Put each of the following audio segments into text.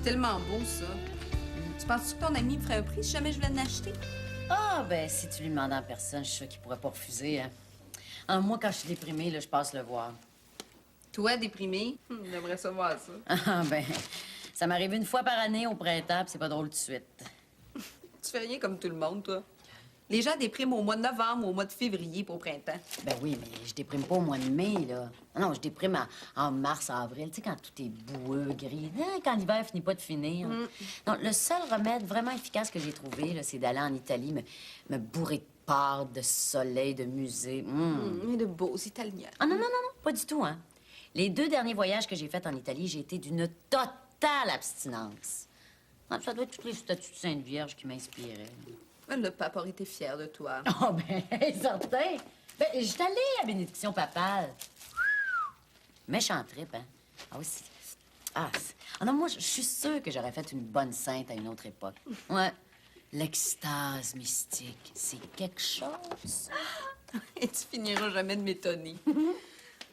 tellement beau, ça. Tu penses que ton ami me ferait un prix si jamais je voulais l'acheter? Ah, ben, si tu lui demandes en personne, je suis sûre qu'il pourrait pas refuser, hein. Ah, moi, quand je suis déprimée, là, je passe le voir. Toi, déprimé? J'aimerais ça voir ça. Ah, ben, ça m'arrive une fois par année au printemps, puis c'est pas drôle tout de suite. Tu fais rien comme tout le monde, toi. Les gens dépriment au mois de novembre ou au mois de février pour au printemps. Ben oui, mais je déprime pas au mois de mai, là. Non, je déprime en mars, avril, tu sais, quand tout est boueux, gris, hein, quand l'hiver finit pas de finir. Non, le seul remède vraiment efficace que j'ai trouvé, là, c'est d'aller en Italie, me bourrer de pâtes, de soleil, de musée. Et de beaux Italiens. Ah non, non, non, non, pas du tout, hein. Les 2 derniers voyages que j'ai faits en Italie, j'ai été d'une totale abstinence. Ah, ça doit être toutes les statues de Sainte Vierge qui m'inspiraient. Le pape aurait été fier de toi. Oh, ben, certain. Ben, j'étais allée à bénédiction papale. Méchant trip, hein? Ah oui, Ah non, moi, je suis sûre que j'aurais fait une bonne sainte à une autre époque. Ouais. L'extase mystique, c'est quelque chose. Et tu finiras jamais de m'étonner.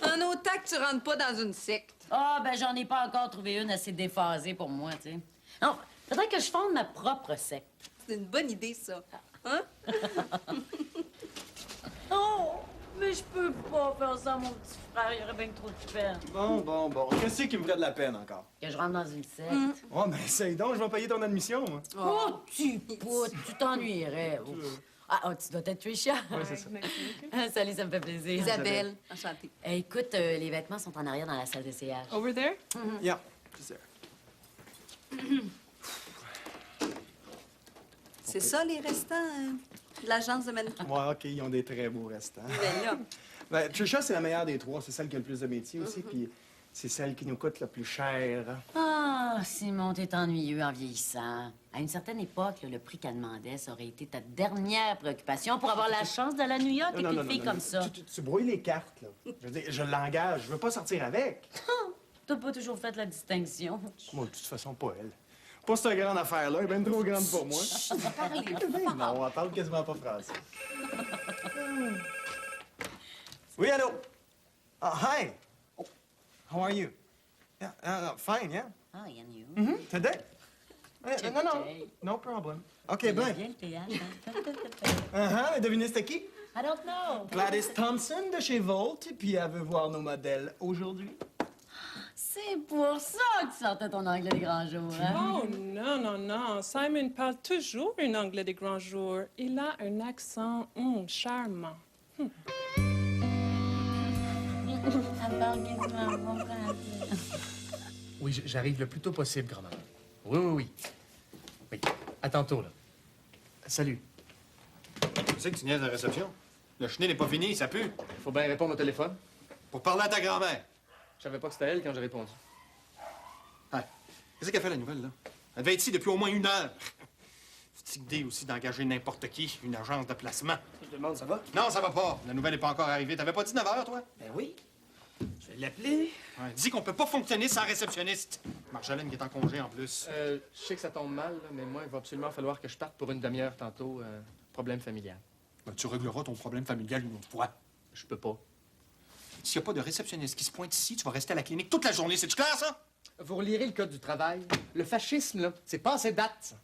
En autant que tu rentres pas dans une secte. Ah, ben, j'en ai pas encore trouvé une assez déphasée pour moi, tu sais. Non, faudrait que je fonde ma propre secte. C'est une bonne idée, ça. Hein? Oh, mais je peux pas faire ça à mon petit frère. Il aurait bien trop de peine. Bon. Qu'est-ce qui me ferait de la peine encore? Que je rentre dans une secte. Oh, ben, essaye donc, je vais payer ton admission, moi. Oh, tu poutes, tu t'ennuierais. Oh. Tu dois être Trisha. Oui, c'est ça. Salut, ça me fait plaisir. Isabelle, enchantée. Écoute, les vêtements sont en arrière dans la salle d'essayage. Over there? Yeah, just there. C'est ça, les restants de l'agence de mannequin? Ouais, OK, ils ont des très beaux restants. Ben là. Ben, Trisha, c'est la meilleure des 3. C'est celle qui a le plus de métier aussi, puis c'est celle qui nous coûte le plus cher. Ah, Simon, t'es ennuyeux en vieillissant. À une certaine époque, là, le prix qu'elle demandait, ça aurait été ta dernière préoccupation pour avoir la chance d'aller à New York avec une fille comme ça. Tu brouilles les cartes, là. Je veux dire, je l'engage. Je veux pas sortir avec. T'as pas toujours fait la distinction. Moi, de toute façon, pas elle. Pas cette grande affaire-là. Elle est bien trop grande pour moi. Ben non, elle parle quasiment pas français. Oui, allô? Hi. Oh, how are you? Yeah, fine, yeah. Ah, and you. Today? No, no problem. OK, bye. Bien le théâtre, hein? Devinez c'était qui? I don't know. Gladys Thompson de chez Volt, puis elle veut voir nos modèles aujourd'hui. C'est pour ça que tu sortais ton anglais des grands jours, hein? Oh, non. Simon parle toujours un anglais des grands jours. Il a un accent charmant. Elle parle quasiment bon français. Oui, j'arrive le plus tôt possible, grand-maman. Oui. Oui, à tantôt, là. Salut. Tu sais que tu niaises la réception? Le chenil n'est pas fini, ça pue. Faut bien répondre au téléphone. Pour parler à ta grand-mère. Je savais pas que c'était elle quand j'ai répondu. Hey, qu'est-ce qu'elle fait, la nouvelle, là? Elle devait être ici depuis au moins 1 heure. C'est une idée aussi d'engager n'importe qui, une agence de placement. Je te demande, ça va? Non, ça va pas. La nouvelle n'est pas encore arrivée. T'avais pas dit 9 heures, toi? Ben oui. Je vais l'appeler. Ouais, dis qu'on peut pas fonctionner sans réceptionniste. Marjolaine qui est en congé, en plus. Je sais que ça tombe mal, là, mais moi, il va absolument falloir que je parte pour une demi-heure tantôt. Problème familial. Ben, tu régleras ton problème familial une autre fois. Je peux pas. S'il n'y a pas de réceptionniste qui se pointe ici, tu vas rester à la clinique toute la journée. C'est-tu clair, ça? Vous relirez le code du travail. Le fascisme, là, c'est passé date, ça.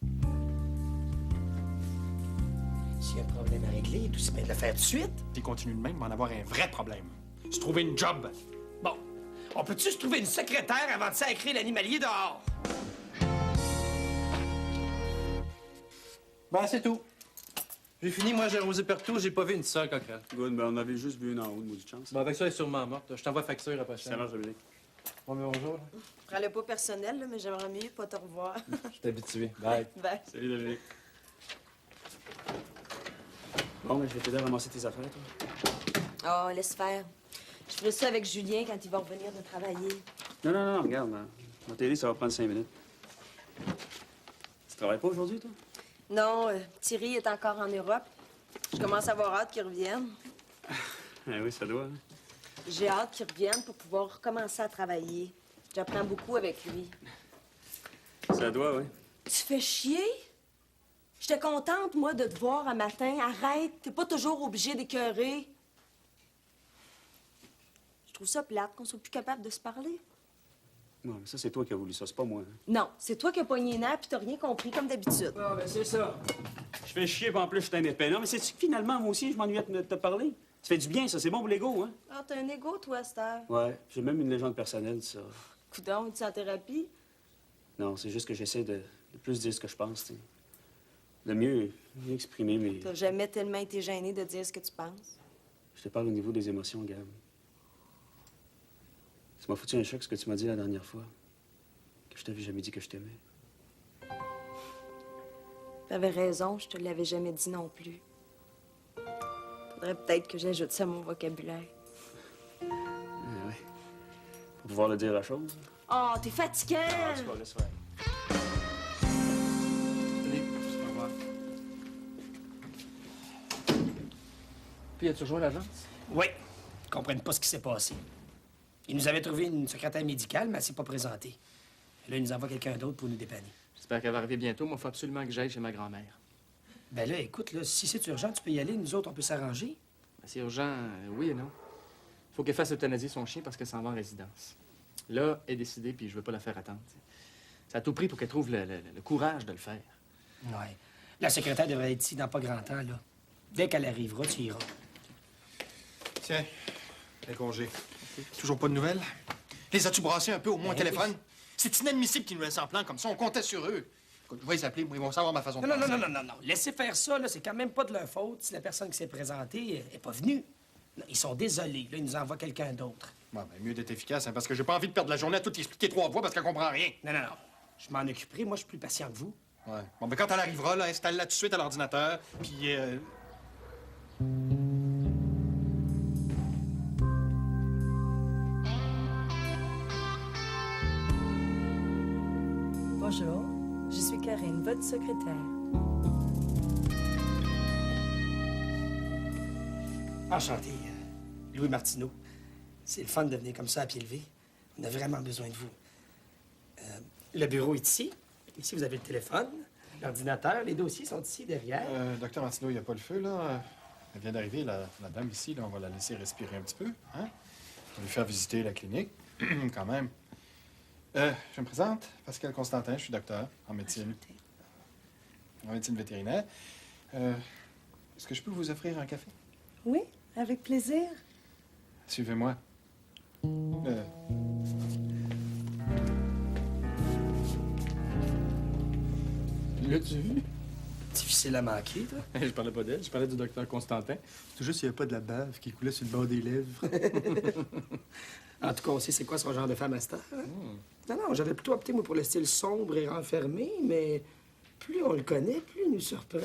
S'il y a un problème à régler, tout se met de le faire tout de suite. T'es continue de même, il va en avoir un vrai problème. Se trouver une job. Bon, on peut-tu se trouver une secrétaire avant de sacrer l'animalier dehors? Ben, c'est tout. J'ai fini, moi, j'ai arrosé partout, j'ai pas vu une seule coquerelle. Good, ben on avait juste vu une en haut de maudite chance. Bon, avec ça, elle est sûrement morte. Je t'envoie facture à prochaine. Ça marche, Dominique. Bon, mais bonjour. Prends-le pas personnel, là, mais j'aimerais mieux pas te revoir. Je suis habitué. Bye. Bye. Salut, Dominique. Bon, ben, je vais t'aider à ramasser tes affaires, toi. Oh, laisse faire. Je ferai ça avec Julien quand il va revenir de travailler. Non, regarde, je vais t'aider, ça va prendre 5 minutes. Tu travailles pas aujourd'hui, toi? Non, Thierry est encore en Europe. Je commence à avoir hâte qu'il revienne. Eh oui, ça doit. Hein? J'ai hâte qu'il revienne pour pouvoir recommencer à travailler. J'apprends beaucoup avec lui. Ça doit, oui. Tu fais chier? J'étais contente, moi, de te voir un matin. Arrête, t'es pas toujours obligé d'écœurer. Je trouve ça plate qu'on soit plus capable de se parler. Ouais, mais ça, c'est toi qui as voulu ça, c'est pas moi. Hein. Non, c'est toi qui as pogné les nerfs puis t'as rien compris, comme d'habitude. Ah, ben c'est ça. Je fais chier, puis en plus, je suis un épais. Non, mais c'est-tu que finalement, moi aussi, je m'ennuyais de te parler? Ça fait du bien, ça. C'est bon pour l'ego, hein? Ah, t'as un ego, toi, Esther. Ouais, j'ai même une légende personnelle, ça. Coudonc, tu es en thérapie? Non, c'est juste que j'essaie de plus dire ce que je pense, tu sais. De mieux exprimer mes... T'as jamais tellement été gêné de dire ce que tu penses? Je te parle au niveau des émotions, Gab. Ça m'a foutu un choc ce que tu m'as dit la dernière fois. Que je t'avais jamais dit que je t'aimais. T'avais raison, je te l'avais jamais dit non plus. Faudrait peut-être que j'ajoute ça à mon vocabulaire. Ah ouais. Pour pouvoir le dire à chose. Oh, t'es fatiguant! Ah, c'est pas, laisse faire. Allez, au revoir. Puis, as-tu rejoint l'agence? Oui. Ils comprennent pas ce qui s'est passé. Ils nous avaient trouvé une secrétaire médicale, mais elle s'est pas présentée. Et là, ils nous envoient quelqu'un d'autre pour nous dépanner. J'espère qu'elle va arriver bientôt. Moi, il faut absolument que j'aille chez ma grand-mère. Ben là, écoute, là, si c'est urgent, tu peux y aller. Nous autres, on peut s'arranger. Ben, c'est urgent, oui et non. Faut qu'elle fasse euthanasier son chien parce qu'elle s'en va en résidence. Là, elle est décidée, puis je veux pas la faire attendre. C'est à tout prix pour qu'elle trouve le courage de le faire. Ouais. La secrétaire devrait être ici dans pas grand temps, là. Dès qu'elle arrivera, tu iras. Tiens, les congés. Toujours pas de nouvelles? Les as-tu brassés un peu, au moins au téléphone? C'est inadmissible qu'ils nous laissent en plan comme ça. On comptait sur eux. Écoute, je vais les appeler, ils vont savoir ma façon de Non, penser. non. Laissez faire ça, là. C'est quand même pas de leur faute si la personne qui s'est présentée est pas venue. Non, ils sont désolés. Là, ils nous envoient quelqu'un d'autre. Bon, ben, mieux d'être efficace, hein, parce que j'ai pas envie de perdre la journée à tout expliquer 3 fois parce qu'elle comprend rien. Non. Je m'en occuperai. Moi, je suis plus patient que vous. Ouais. Bon, ben, quand elle arrivera, là, installe-la tout de suite à l'ordinateur, puis Bonjour, je suis Karine, votre secrétaire. Enchanté, Louis Martineau. C'est le fun de venir comme ça à pied levé. On a vraiment besoin de vous. Le bureau est ici. Ici, vous avez le téléphone, l'ordinateur. Les dossiers sont ici, derrière. Docteur Martineau, il n'y a pas le feu, là. Elle vient d'arriver, la dame ici, là. On va la laisser respirer un petit peu, hein? On va lui faire visiter la clinique, quand même. Je me présente, Pascal Constantin, je suis docteur en médecine. En médecine vétérinaire. Est-ce que je peux vous offrir un café? Oui, avec plaisir. Suivez-moi. L'as-tu vu? Difficile à manquer, toi. Je parlais pas d'elle, je parlais du docteur Constantin. C'est juste qu'il n'y avait pas de la bave qui coulait sur le bord des lèvres. En tout cas, on sait c'est quoi son genre de femme à Star. Hein? Non, j'avais plutôt opté, moi, pour le style sombre et renfermé, mais plus on le connaît, plus il nous surprend.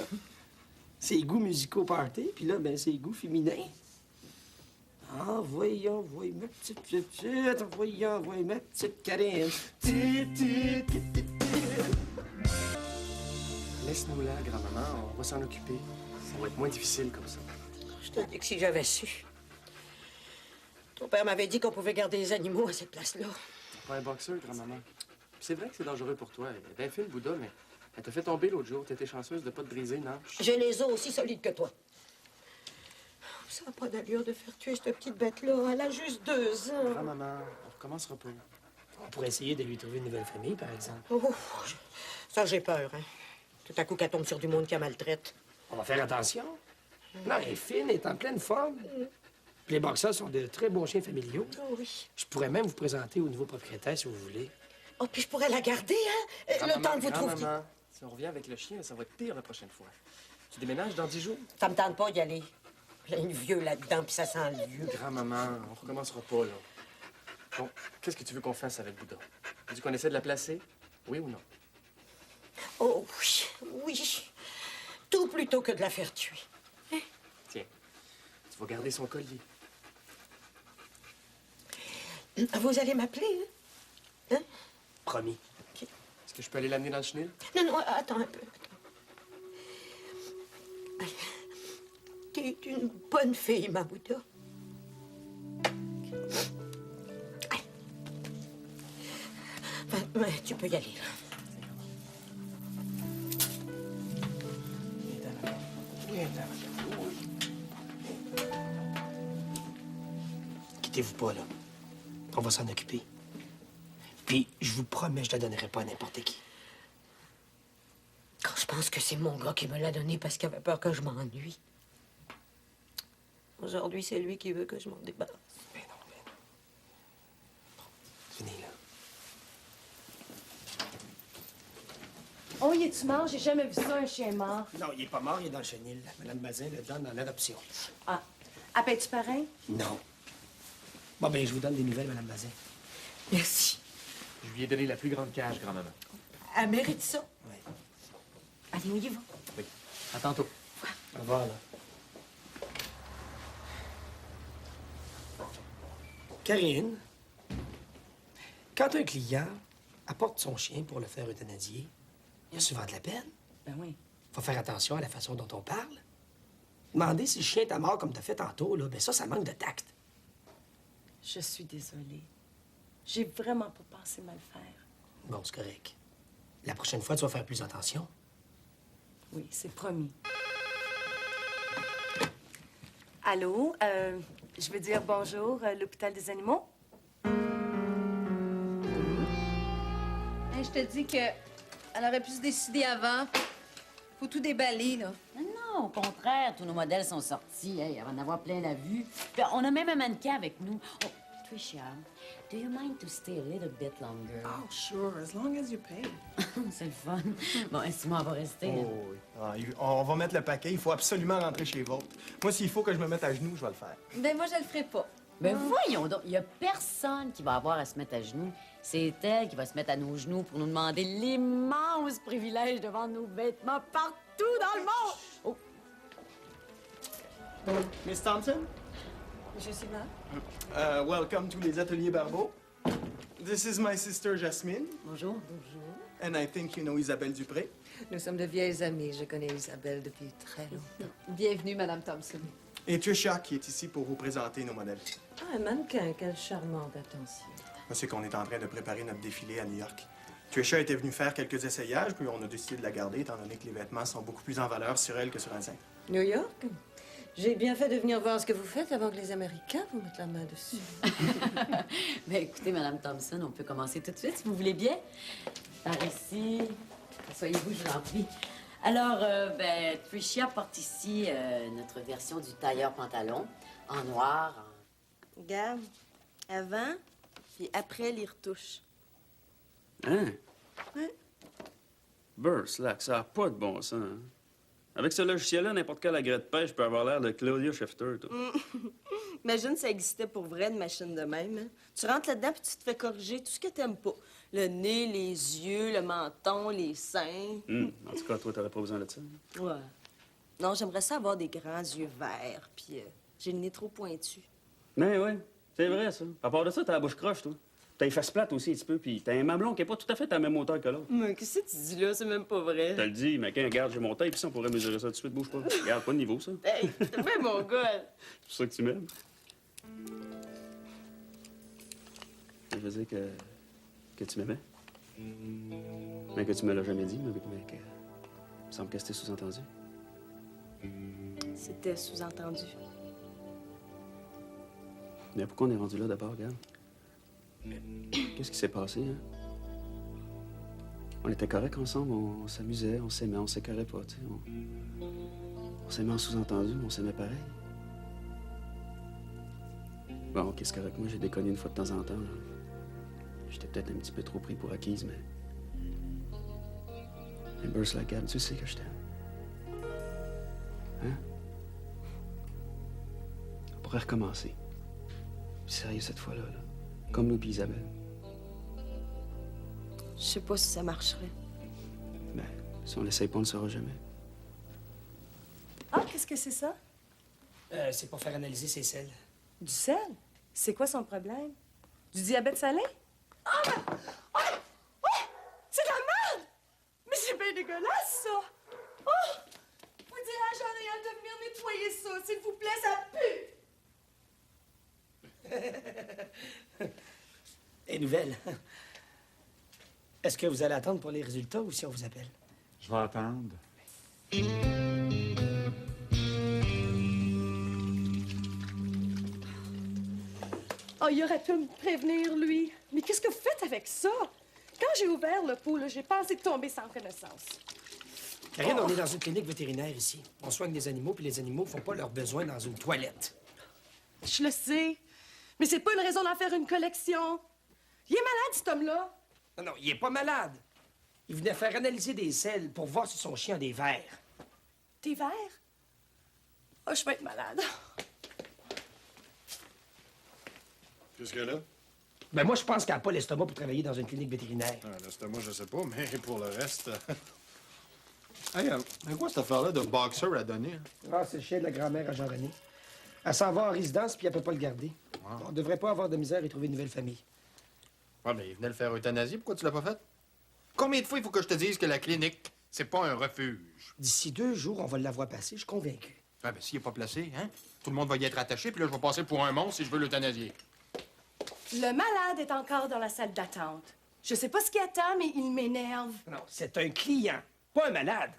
Ses goûts musicaux party, puis là, ben, ses goûts féminins. Ah, voyons, ma petite pépite, voyons, ma petite Karine. Laisse-nous là, grand-maman. On va s'en occuper. Ça va être moins difficile comme ça. Je te dis que si j'avais su. Ton père m'avait dit qu'on pouvait garder les animaux à cette place-là. T'es pas un boxeur, grand-maman. Puis c'est vrai que c'est dangereux pour toi. Elle est bien fine, Bouddha, mais elle t'a fait tomber l'autre jour. T'étais chanceuse de pas te briser une hanche. J'ai les os aussi solides que toi. Ça n'a pas d'allure de faire tuer cette petite bête-là. Elle a juste 2 ans. Grand-maman, on recommencera pas. On pourrait essayer de lui trouver une nouvelle famille, par exemple. Oh, ça, j'ai peur, hein. Tout à coup qu'elle tombe sur du monde qui la maltraite. On va faire attention. Non, elle est fine, elle est en pleine forme. Puis les boxeurs sont de très bons chiens familiaux. Oh oui. Je pourrais même vous présenter au nouveau propriétaire, si vous voulez. Oh, puis je pourrais la garder, hein, le temps que vous trouviez. Grand-maman, si on revient avec le chien, ça va être pire la prochaine fois. Tu déménages dans 10 jours? Ça me tente pas d'y aller. Plein de vieux là-dedans, puis ça sent le vieux. Grand-maman, on recommencera pas, là. Bon, qu'est-ce que tu veux qu'on fasse avec Bouddha? Tu dis qu'on essaie de la placer? Oui ou non? Oh oui. Tout plutôt que de la faire tuer. Tiens, tu vas garder son collier. Vous allez m'appeler, hein? Promis. Okay. Est-ce que je peux aller l'amener dans le chenil? Non, attends un peu. T'es une bonne fille, ma Bouddha. Ben, tu peux y aller, là. Quittez-vous pas, là. On va s'en occuper. Puis, je vous promets, je la donnerai pas à n'importe qui. Quand je pense que c'est mon gars qui me l'a donné parce qu'il avait peur que je m'ennuie. Aujourd'hui, c'est lui qui veut que je m'en débarrasse. Ben non. Bon, venez, là. Oh, il est-tu mort? J'ai jamais vu ça, un chien mort. Non, il est pas mort, il est dans le chenil. Madame Bazin le donne en adoption. Ah. Appelles-tu pareil? Non. Bon, ben, je vous donne des nouvelles, Madame Bazin. Merci. Je lui ai donné la plus grande cage, grand-maman. Elle mérite ça. Oui. Allez, on y va. Oui. À tantôt. Au revoir, là. Karine, quand un client apporte son chien pour le faire euthanasier, il y a souvent de la peine. Ben oui. Faut faire attention à la façon dont on parle. Demander si le chien est mort comme t'as fait tantôt, là, ben ça manque de tact. Je suis désolée. J'ai vraiment pas pensé mal faire. Bon, c'est correct. La prochaine fois, tu vas faire plus attention. Oui, c'est promis. Allô? Je veux dire bonjour, l'hôpital des animaux? Hey, je te dis que elle aurait pu se décider avant. Faut tout déballer, là. Non, au contraire, tous nos modèles sont sortis. Hey, avant d'avoir plein la vue. Puis on a même un mannequin avec nous. Oh, Tricia, do you mind to stay a little bit longer? Oh, sure, as long as you pay. C'est le fun. Bon, Simon va rester. Oh, oui. Ah, on va mettre le paquet. Il faut absolument rentrer chez vous. Moi, s'il faut que je me mette à genoux, je vais le faire. Ben, moi, je le ferai pas. Ben voyons donc, il y a personne qui va avoir à se mettre à genoux. C'est elle qui va se mettre à nos genoux pour nous demander l'immense privilège de vendre nos vêtements partout dans le monde. Oh. Miss Thompson? Je suis là. Welcome to les Ateliers Barbeau. This is my sister Jasmine. Bonjour. And I think you know Isabelle Dupré. Nous sommes de vieilles amies. Je connais Isabelle depuis très longtemps. Bienvenue, Madame Thompson. Et Tricia, qui est ici pour vous présenter nos modèles. Ah, un mannequin, quelle charmante attention. C'est qu'on est en train de préparer notre défilé à New York. Tricia était venue faire quelques essayages, puis on a décidé de la garder, étant donné que les vêtements sont beaucoup plus en valeur sur elle que sur un scène. New York? J'ai bien fait de venir voir ce que vous faites avant que les Américains vous mettent la main dessus. Ben écoutez, Madame Thompson, on peut commencer tout de suite, si vous voulez bien. Par ici. Soyez-vous, je vous en prie. Alors, Tricia porte ici notre version du tailleur pantalon, en noir. Regarde, avant, puis après les retouches. Hein? Ouais. Burslack, ça n'a pas de bon sens. Hein? Avec ce logiciel-là, n'importe quel agrès de pêche peut avoir l'air de Claudia Schefter, toi. Imagine ça existait pour vrai, une machine de même. Hein? Tu rentres là-dedans puis tu te fais corriger tout ce que t'aimes pas. Le nez, les yeux, le menton, les seins. En tout cas, toi, t'aurais pas besoin de ça. Ouais. Non, j'aimerais ça avoir des grands yeux verts, puis j'ai le nez trop pointu. Mais oui, c'est vrai, ça. À part de ça, t'as la bouche croche, toi. T'as les fesses plates aussi, un petit peu, puis t'as un mamelon qui est pas tout à fait à la même hauteur que l'autre. Mais qu'est-ce que tu dis là? C'est même pas vrai. Je te le dis, mais quand regarde, j'ai mon taille, puis ça, on pourrait mesurer ça tout de suite, bouge pas. Regarde, pas de niveau, ça. Hey, t'es bien mon gars. C'est pour ça que tu m'aimes. Je veux dire que tu m'aimais. Mais que tu me l'as jamais dit, mais que... Il me semble que c'était sous-entendu. C'était sous-entendu. Mais pourquoi on est rendu là d'abord, regarde? Qu'est-ce qui s'est passé, hein? On était corrects ensemble, on s'amusait, on s'aimait, on s'écœurait pas, tu sais. On s'aimait en sous-entendu, on s'aimait pareil. Bon, OK, c'est correct. Moi, j'ai déconné une fois de temps en temps, là. J'étais peut-être un petit peu trop pris pour acquise, mais... Mais Burslack, Gab, tu sais que je t'aime. Hein? On pourrait recommencer. Puis sérieux, cette fois-là, là. Comme nous puis Isabelle. Je sais pas si ça marcherait. Ben, si on l'essaye pas, on ne le saura jamais. Ah, qu'est-ce que c'est ça? C'est pour faire analyser ses selles. Du sel? C'est quoi son problème? Du diabète salé? Ah! Ouais! Ouais! C'est de la merde! Mais c'est bien dégueulasse, ça! Oh! Vous direz à Jean-Réal de venir nettoyer ça, s'il vous plaît, ça pue! Et nouvelle. Est-ce que vous allez attendre pour les résultats ou si on vous appelle? Je vais attendre. Oh, il aurait pu me prévenir, lui. Mais qu'est-ce que vous faites avec ça. Quand j'ai ouvert le pot, là, j'ai pensé tomber sans connaissance. Karine, on est dans une clinique vétérinaire ici. On soigne des animaux, puis les animaux font pas leurs besoins dans une toilette. Je le sais, mais c'est pas une raison d'en faire une collection. Il est malade, cet homme-là. Non, non, il est pas malade. Il venait faire analyser des selles pour voir si son chien a des vers. Des vers? Oh, je vais être malade. Qu'est-ce que là? Ben moi, je pense qu'elle n'a pas l'estomac pour travailler dans une clinique vétérinaire. Ah, l'estomac, je sais pas, mais pour le reste... Hey, mais quoi cette affaire-là de boxer à donner? Hein? Ah, c'est le chien de la grand-mère à Jean-René. Elle s'en va en résidence, puis elle peut pas le garder. Wow. On devrait pas avoir de misère et trouver une nouvelle famille. Ouais, mais il venait le faire euthanasier, pourquoi tu l'as pas fait? Combien de fois il faut que je te dise que la clinique, c'est pas un refuge? D'ici 2 jours, on va l'avoir passé, je suis convaincu. Ah, ben s'il est pas placé, hein? Tout le monde va y être attaché, puis là, je vais passer pour un monstre si je veux l'euthanasier. Le malade est encore dans la salle d'attente. Je sais pas ce qu'il attend, mais il m'énerve. Non, c'est un client, pas un malade.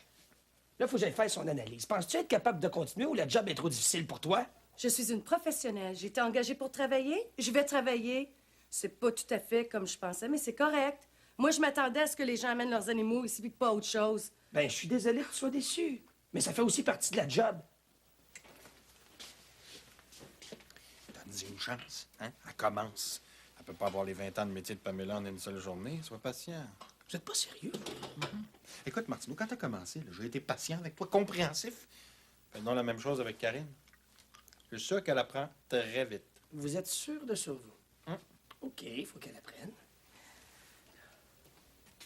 Là, faut que j'aille faire son analyse. Penses-tu être capable de continuer ou le job est trop difficile pour toi? Je suis une professionnelle. J'ai été engagée pour travailler. Je vais travailler. C'est pas tout à fait comme je pensais, mais c'est correct. Moi, je m'attendais à ce que les gens amènent leurs animaux ici, puis pas autre chose. Ben, je suis désolé que tu sois déçu. Mais ça fait aussi partie de la job. Donne-y une chance, hein? Elle commence. Elle peut pas avoir les 20 ans de métier de Pamela en une seule journée. Sois patient. Vous êtes pas sérieux? Écoute, Martineau, quand t'as commencé, là, j'ai été patient avec toi, compréhensif. Faisons la même chose avec Karine. Je suis sûr qu'elle apprend très vite. Vous êtes sûr de ça, vous? Hein? OK, il faut qu'elle apprenne.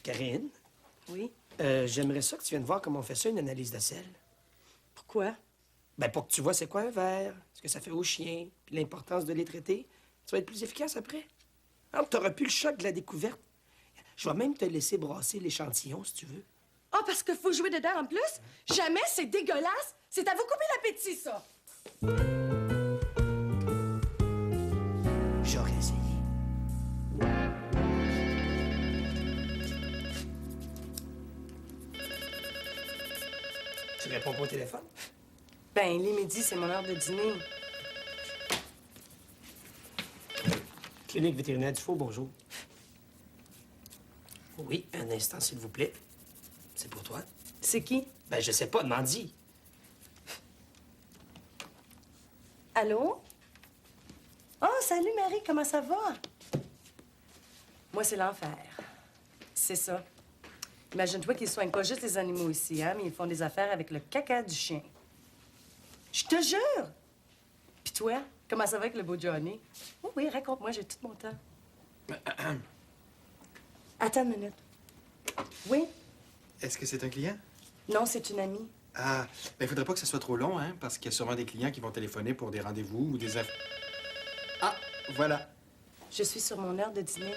Karine? Oui? J'aimerais ça que tu viennes voir comment on fait ça, une analyse de sel. Pourquoi? Ben, pour que tu vois c'est quoi un ver, ce que ça fait aux chiens, puis l'importance de les traiter. Tu vas être plus efficace après. Alors, t'auras plus le choc de la découverte. Je vais même te laisser brasser l'échantillon, si tu veux. Ah, parce qu'il faut jouer dedans en plus? Jamais, c'est dégueulasse. C'est à vous couper l'appétit, ça. J'aurais essayé. Tu réponds pas au téléphone? Ben, les midis, c'est mon heure de dîner. Clinique vétérinaire du Faux, bonjour. Oui, un instant, s'il vous plaît. C'est pour toi. C'est qui? Ben, je sais pas, demande-y. Allô? Oh, salut, Marie, comment ça va? Moi, c'est l'enfer. C'est ça. Imagine-toi qu'ils soignent pas juste les animaux ici, hein, mais ils font des affaires avec le caca du chien. Je te jure! Puis toi, comment ça va avec le beau Johnny? Oh oui, raconte-moi, j'ai tout mon temps. Attends une minute. Oui? Est-ce que c'est un client? Non, c'est une amie. Ah, ben il faudrait pas que ce soit trop long, hein, parce qu'il y a sûrement des clients qui vont téléphoner pour des rendez-vous ou des... Ah, voilà. Je suis sur mon heure de dîner.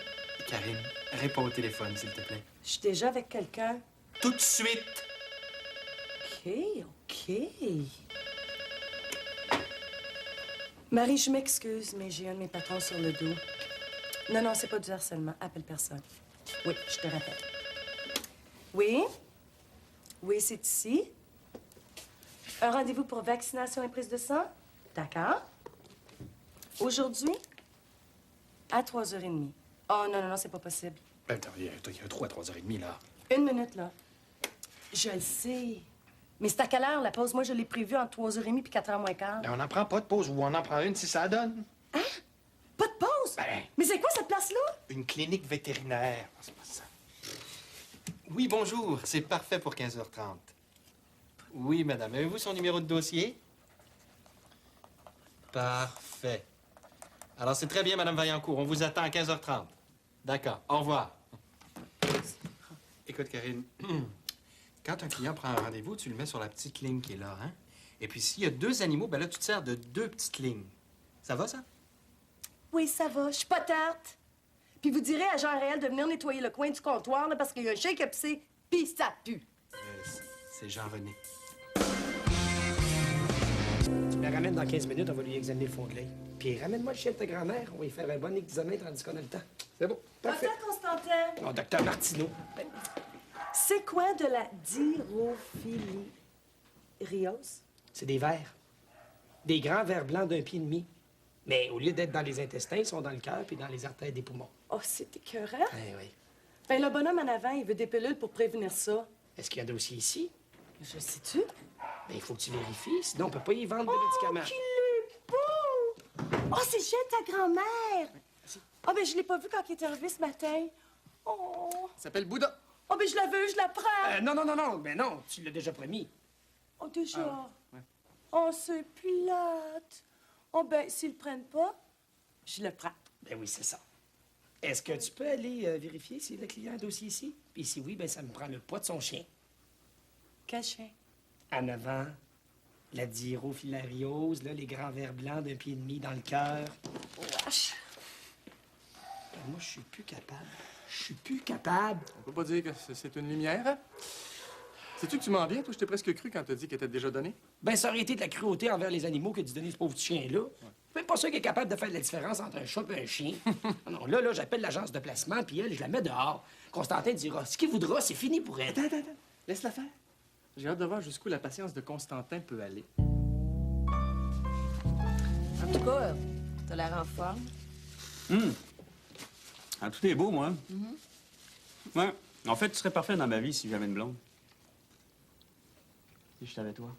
Karine, réponds au téléphone, s'il te plaît. Je suis déjà avec quelqu'un. Tout de suite! OK, OK. Marie, je m'excuse, mais j'ai un de mes patrons sur le dos. Non, non, c'est pas du harcèlement. Appelle personne. Oui, je te rappelle. Oui? Oui, c'est ici. Un rendez-vous pour vaccination et prise de sang? D'accord. Aujourd'hui? À 3h30. Oh, non, non, non, c'est pas possible. Ben, attends, il y a un trou à 3h30, là. Une minute, là. Je le sais. Mais c'est à quelle heure, la pause? Moi, je l'ai prévue entre 3h30 puis 4h moins quart. Ben, on n'en prend pas de pause, ou on en prend une si ça donne. Hein? Pas de pause? Ben, Mais c'est quoi cette place-là? une clinique vétérinaire. C'est pas ça. Oui, bonjour. C'est parfait pour 15h30. Oui, madame. Avez-vous son numéro de dossier? Parfait. Alors, c'est très bien, madame Vaillancourt. On vous attend à 15h30. D'accord. Au revoir. Écoute, Karine, quand un client prend un rendez-vous, tu le mets sur la petite ligne qui est là, hein? Et puis, s'il y a 2 animaux, ben là, tu te sers de 2 petites lignes. Ça va, ça? Oui, ça va. Je suis pas tarte. Puis vous direz à Jean Réel de venir nettoyer le coin du comptoir, là, parce qu'il y a un chien qui a pissé, puis ça pue. C'est Jean-René. Tu me la ramènes dans 15 minutes, on va lui examiner le fond de l'œil. Puis ramène-moi le chien de ta grand-mère, on va lui faire un bon examen tandis qu'on a le temps. C'est bon, parfait. Docteur Constantin, Oh, docteur Martineau. c'est quoi de la dirophiliose? C'est des vers. Des grands vers blancs d'1,5 pied. Mais au lieu d'être dans les intestins, ils sont dans le cœur puis dans les artères des poumons. Oh, c'est écœurant. Eh oui. Ben, le bonhomme en avant, il veut des pilules pour prévenir ça. Est-ce qu'il y a un dossier ici? Je sais-tu? Ben, il faut que tu vérifies, sinon on peut pas y vendre de médicaments. Qu'il est beau! Oh, c'est Jeanne, ta grand-mère! Oh, ben, je l'ai pas vu quand il est arrivé ce matin. Oh! Il s'appelle Bouddha. Oh, ben, je la veux, je la prends! Non, ben non, tu l'as déjà promis. Oh, déjà? ouais. Oh, c'est plate. Oh, ben, s'ils le prennent pas, je le prends. Ben oui, c'est ça. Est-ce que tu peux aller vérifier si le client a un dossier ici? Puis si oui, ben ça me prend le poids de son chien. Quel chien? À 9 ans, la dirophlariose, là, les grands vers blancs d'un pied et demi dans le cœur. Wesh! Ben, moi, je suis plus capable. Je suis plus capable. On peut pas dire que c'est une lumière. Hein? Sais-tu que tu mens bien, toi? Je t'ai presque cru quand t'as dit qu'elle était déjà donnée. Ben, ça aurait été de la cruauté envers les animaux que de donner ce pauvre petit chien-là. Même pas sûr qu'il est capable de faire la différence entre un chat et un chien. Non, là, j'appelle l'agence de placement, puis elle, je la mets dehors. Constantin dira, ce qu'il voudra, c'est fini pour elle. Attends. Laisse-la faire. J'ai hâte de voir jusqu'où la patience de Constantin peut aller. En tout cas, t'as l'air en forme. Ah, tout est beau, moi. Ouais. En fait, tu serais parfait dans ma vie si j'avais une blonde. Si je t'avais toi.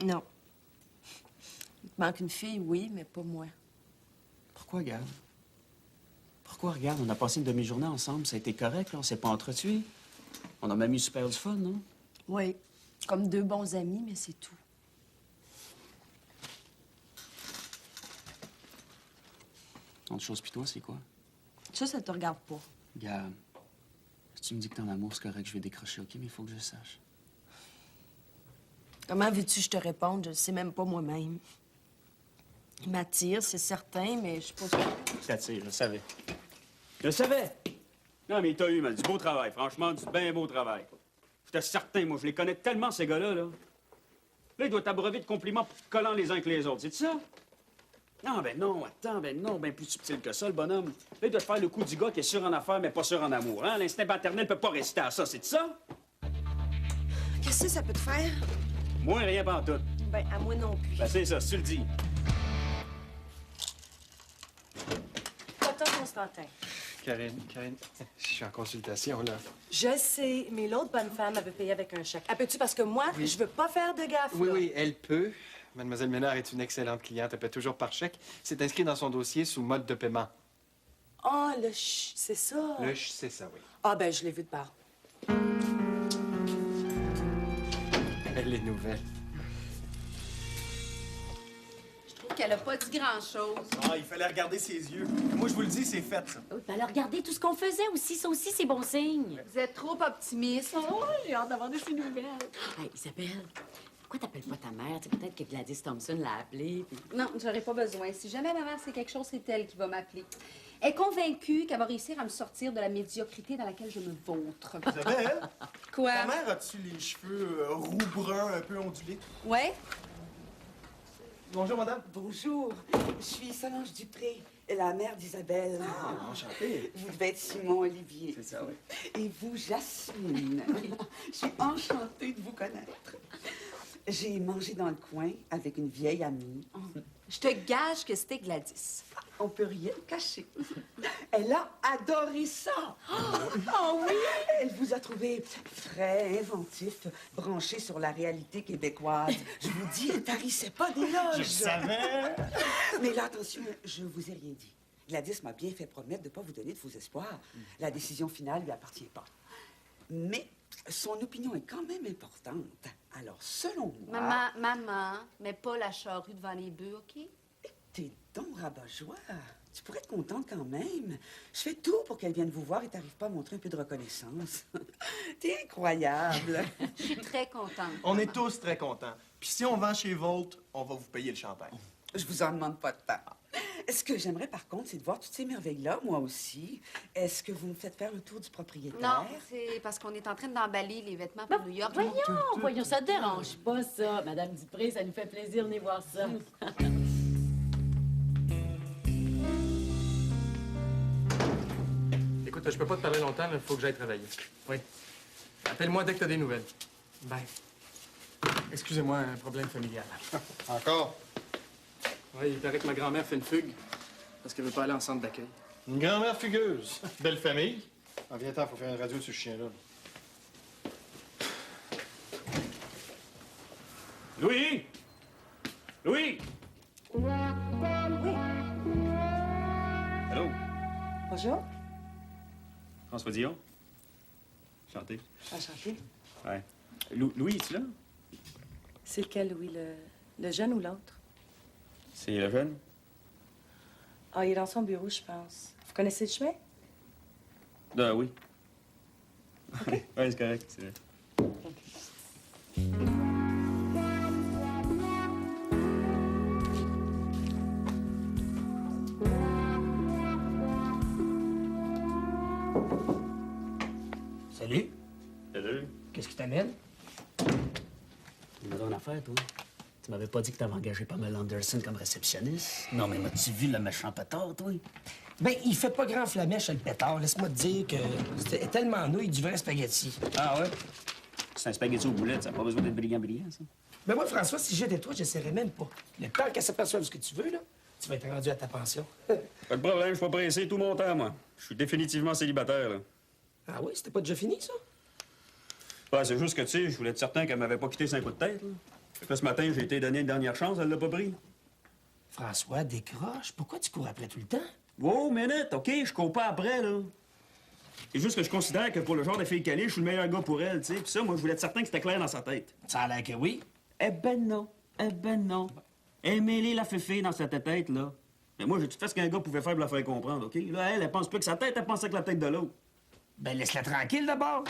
Non. Il te manque une fille, oui, mais pas moi. Pourquoi, Gab? Pourquoi, regarde, on a passé une demi-journée ensemble, ça a été correct, là, on s'est pas entretués. On a même eu super du fun, non? Oui. Comme deux bons amis, mais c'est tout. Autre chose, pis toi, c'est quoi? Ça te regarde pas. Gab, si tu me dis que t'es en amour, c'est correct, je vais décrocher, OK? Mais il faut que je le sache. Comment veux-tu que je te réponde? Je le sais même pas moi-même. Il m'attire, c'est certain, mais je suis pas sûre. T'attires, je le savais. Je le savais! Non, mais t'as eu, man, du beau travail. Franchement, du bien beau travail. J'étais certain, moi, je les connais tellement, ces gars-là, là. Là, ils doivent t'abreuver de compliments collants les uns que les autres, c'est ça? Non, attends, ben plus subtil que ça, le bonhomme. Là, il doit te faire le coup du gars qui est sûr en affaires, mais pas sûr en amour, hein? L'instinct paternel peut pas résister à ça, c'est ça? Qu'est-ce que ça peut te faire? Moi, rien pantoute. Ben, à moi non plus. Ben, c'est ça, si tu le dis. Attends, Constantin. Karine, je suis en consultation, là. Je sais, mais l'autre bonne femme, elle veut payer avec un chèque. Peux-tu? Parce que moi, je veux pas faire de gaffe. là. Oui, elle peut. Mademoiselle Ménard est une excellente cliente. Elle paie toujours par chèque. C'est inscrit dans son dossier sous mode de paiement. Oh, le ch, c'est ça. Le ch, c'est ça, oui. Ah, ben, je l'ai vu de part. Elle est nouvelle. Je trouve qu'elle a pas dit grand-chose. Ah, il fallait regarder ses yeux. Moi, je vous le dis, c'est fait, ça. Oui, ben alors regardez tout ce qu'on faisait aussi. Ça aussi, c'est bon signe. Vous êtes trop optimiste. Oh, j'ai hâte d'avoir de ces nouvelles. Hey, Isabelle, pourquoi t'appelles pas ta mère? Tu sais, peut-être que Gladys Thompson l'a appelée. Puis... Non, j'aurais pas besoin. Si jamais ma mère sait quelque chose, c'est elle qui va m'appeler. Elle est convaincue qu'elle va réussir à me sortir de la médiocrité dans laquelle je me vautre. Isabelle? Quoi? Ta mère, as-tu les cheveux roux-bruns, un peu ondulés? Ouais? Bonjour, madame. Bonjour, je suis Solange Dupré, la mère d'Isabelle. Enchanté. Vous devez être Simon Olivier. C'est ça, oui. Et vous, Jasmine. Je suis enchantée de vous connaître. J'ai mangé dans le coin avec une vieille amie. Je te gage que c'était Gladys. On peut rien cacher. Elle a adoré ça. Oh oui! Elle vous a trouvé frais, inventif, branché sur la réalité québécoise. Je vous dis, elle tarissait pas d'éloges. Je savais! Mais là, attention, je vous ai rien dit. Gladys m'a bien fait promettre de ne pas vous donner de faux espoirs. La décision finale lui appartient pas. Mais son opinion est quand même importante. Alors, selon moi... Maman, mets pas la charrue devant les bœufs, OK? T'es donc rabat-joie. Tu pourrais être contente quand même. Je fais tout pour qu'elle vienne vous voir et t'arrives pas à montrer un peu de reconnaissance. T'es incroyable. Je suis très contente. On est tous très contents. Puis si on vend chez Volt, on va vous payer le champagne. Je vous en demande pas de temps. Ce que j'aimerais, par contre, c'est de voir toutes ces merveilles-là, moi aussi. Est-ce que vous me faites faire le tour du propriétaire? Non, c'est parce qu'on est en train d'emballer les vêtements pour New York. Voyons, ça te dérange pas, ça. Madame Dupré, ça nous fait plaisir de venir voir ça. Écoute, je peux pas te parler longtemps, il faut que j'aille travailler. Oui. Appelle-moi dès que t'as des nouvelles. Bye. Excusez-moi, un problème familial. Encore? Oui, il paraît que ma grand-mère fait une fugue parce qu'elle veut pas aller en centre d'accueil. Une grand-mère fugueuse. Belle famille. Ah, viens-t'en, faut faire une radio sur ce chien-là. Louis! Louis! Oui. Allô? Bonjour. François Dion? Enchanté. Enchanté. Ouais. Louis, es-tu là? C'est lequel, Louis? Le jeune ou l'autre? C'est le jeune? Ah, il est dans son bureau, je pense. Vous connaissez le chemin? Oui. Ouais, c'est correct. C'est... Salut. Salut. Qu'est-ce qui t'amène? Il m'a donné une affaire, toi. Tu m'avais pas dit que t'avais engagé Pamela Anderson comme réceptionniste? Non, mais m'as-tu vu le méchant pétard, toi? Ben, il fait pas grand flamèche, le pétard. Laisse-moi te dire que c'était tellement nouille du vrai spaghetti. Ah ouais? C'est un spaghetti aux boulettes, ça n'a pas besoin d'être brillant, ça. Ben moi, François, si j'étais toi, j'essaierais même pas. Le temps qu'elle s'aperçoive de ce que tu veux, là, tu vas être rendu à ta pension. Pas de problème, je suis pas pressé tout mon temps, moi. Je suis définitivement célibataire, là. Ah oui? C'était pas déjà fini, ça? Ouais, c'est juste que, tu sais, je voulais être certain qu'elle m'avait pas quitté sur un coup de tête, là. Fait que ce matin, j'ai été donné une dernière chance, elle l'a pas pris. François, décroche. Pourquoi tu cours après tout le temps? Wow, minute, OK? Je cours pas après, là. C'est juste que je considère que pour le genre de fille qu'elle est, je suis le meilleur gars pour elle, tu sais. Puis ça, moi, je voulais être certain que c'était clair dans sa tête. Ça a l'air que oui. Eh ben non. Eh ben non. Aimez-les la féfé dans sa tête, là. Mais moi, j'ai tout fait ce qu'un gars pouvait faire pour la faire comprendre, OK? Là, elle pense pas que sa tête, elle pense avec la tête de l'autre. Ben, laisse-la tranquille, d'abord.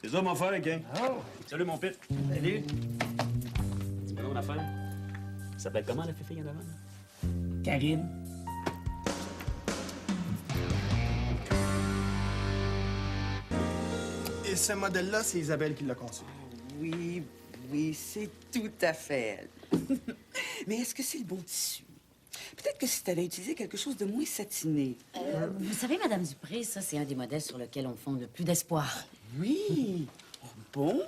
C'est ça, mon frère, hein? Oh. Salut, mon pit. Salut. Dis-moi donc une affaire. Ça s'appelle comment, la féfé en avant, là? Karine. Et ce modèle-là, c'est Isabelle qui l'a conçu. Oui, oui, c'est tout à fait elle. Mais est-ce que c'est le bon tissu? Peut-être que si tu avais utilisé quelque chose de moins satiné. Vous savez, Madame Dupré, ça, c'est un des modèles sur lequel on fonde le plus d'espoir. Oui. Oh, bon.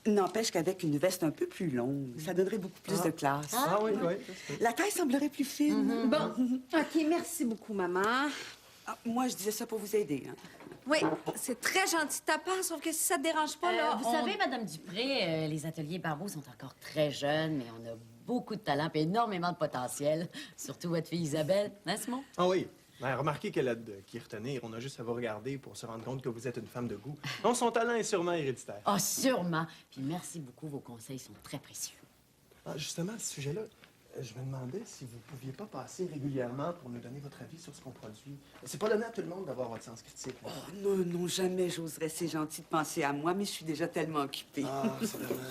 N'empêche qu'avec une veste un peu plus longue, ça donnerait beaucoup plus de classe. Ah oui, oui. La taille semblerait plus fine. Bon, OK, merci beaucoup, maman. Ah, moi, je disais ça pour vous aider. Hein. Oui, c'est très gentil de ta part, sauf que si ça te dérange pas, là, Vous savez, Madame Dupré, les ateliers Barbeau sont encore très jeunes, mais on a beaucoup de talent et énormément de potentiel. Surtout votre fille Isabelle, n'est-ce, Simon? Ah oui. Ben, remarquez qu'elle a de qui retenir. On a juste à vous regarder pour se rendre compte que vous êtes une femme de goût. Non, son talent est sûrement héréditaire. Ah, sûrement. Puis merci beaucoup, vos conseils sont très précieux. Ah, justement, à ce sujet-là, je me demandais si vous pouviez pas passer régulièrement pour nous donner votre avis sur ce qu'on produit. C'est pas donné à tout le monde d'avoir votre sens critique. Là. Oh, non, non, jamais j'oserais. C'est gentil de penser à moi, mais je suis déjà tellement occupée. Ah, c'est vraiment...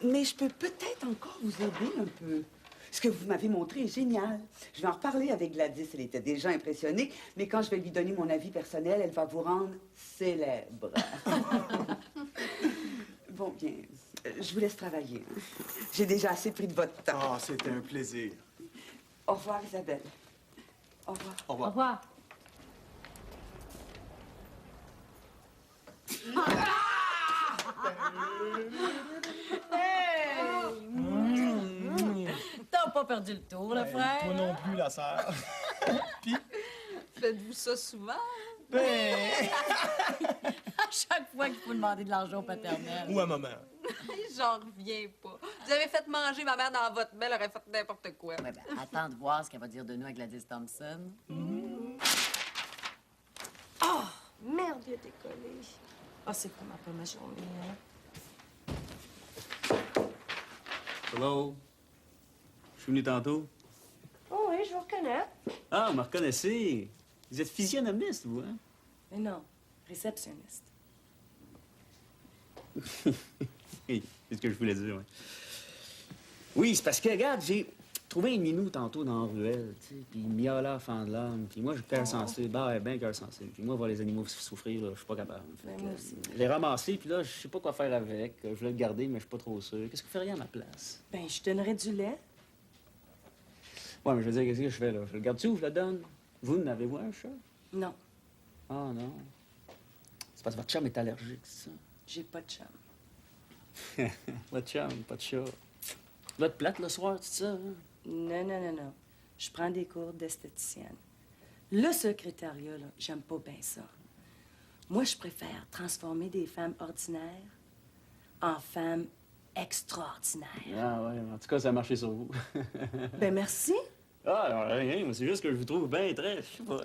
Mais je peux peut-être encore vous aider un peu. Ce que vous m'avez montré est génial. Je vais en reparler avec Gladys. Elle était déjà impressionnée, mais quand je vais lui donner mon avis personnel, elle va vous rendre célèbre. Bon, bien, je vous laisse travailler. Hein. J'ai déjà assez pris de votre temps. Ah, c'était un plaisir. Au revoir, Isabelle. Au revoir. Au revoir. Au revoir. T'as pas perdu le tour, le frère? Toi non plus, la sœur. Puis, faites-vous ça souvent? ben... À chaque fois qu'il faut demander de l'argent au paternel. Ou à maman. J'en reviens pas. Vous avez fait manger ma mère dans votre belle, elle aurait fait n'importe quoi. Ouais, ben, attends de voir ce qu'elle va dire de nous à Gladys Thompson. Oh, merde, il a décollé. Ah, c'est vraiment pas ma journée, hein? Hello? Je suis venu tantôt. Oh oui, je vous reconnais. Ah, vous me reconnaissez. Vous êtes physionomiste, vous, hein? Mais non, réceptionniste. Oui, c'est ce que je voulais dire, oui. Oui, c'est parce que, regarde, j'ai trouvé une minou tantôt dans la ruelle, tu sais, puis il miaula à fendre l'âme, puis moi, j'ai cœur sensible, ben cœur sensible. Puis moi, voir les animaux souffrir, là, je suis pas capable. Ben, moi aussi. Je l'ai ramassé, puis là, je sais pas quoi faire avec. Je voulais le garder, mais je suis pas trop sûr. Qu'est-ce que vous feriez à ma place? Ben, je donnerais du lait. Ouais, mais je veux dire, qu'est-ce que je fais, là? Je le garde-tu ou je le donne? Vous, n'avez-vous un chat? Non, Ah, non. C'est parce que votre chum est allergique, c'est ça? j'ai pas de chum. Votre chum, pas de chat. trouvais de plate le soir, tout ça? Hein? Non, non, non, non. Je prends des cours d'esthéticienne. Le secrétariat, là, j'aime pas bien ça. Moi, je préfère transformer des femmes ordinaires en femmes extraordinaires. Ah ouais, en tout cas, ça a marché sur vous. Ben merci. Ah, rien, mais c'est juste que je vous trouve bien très, je sais pas,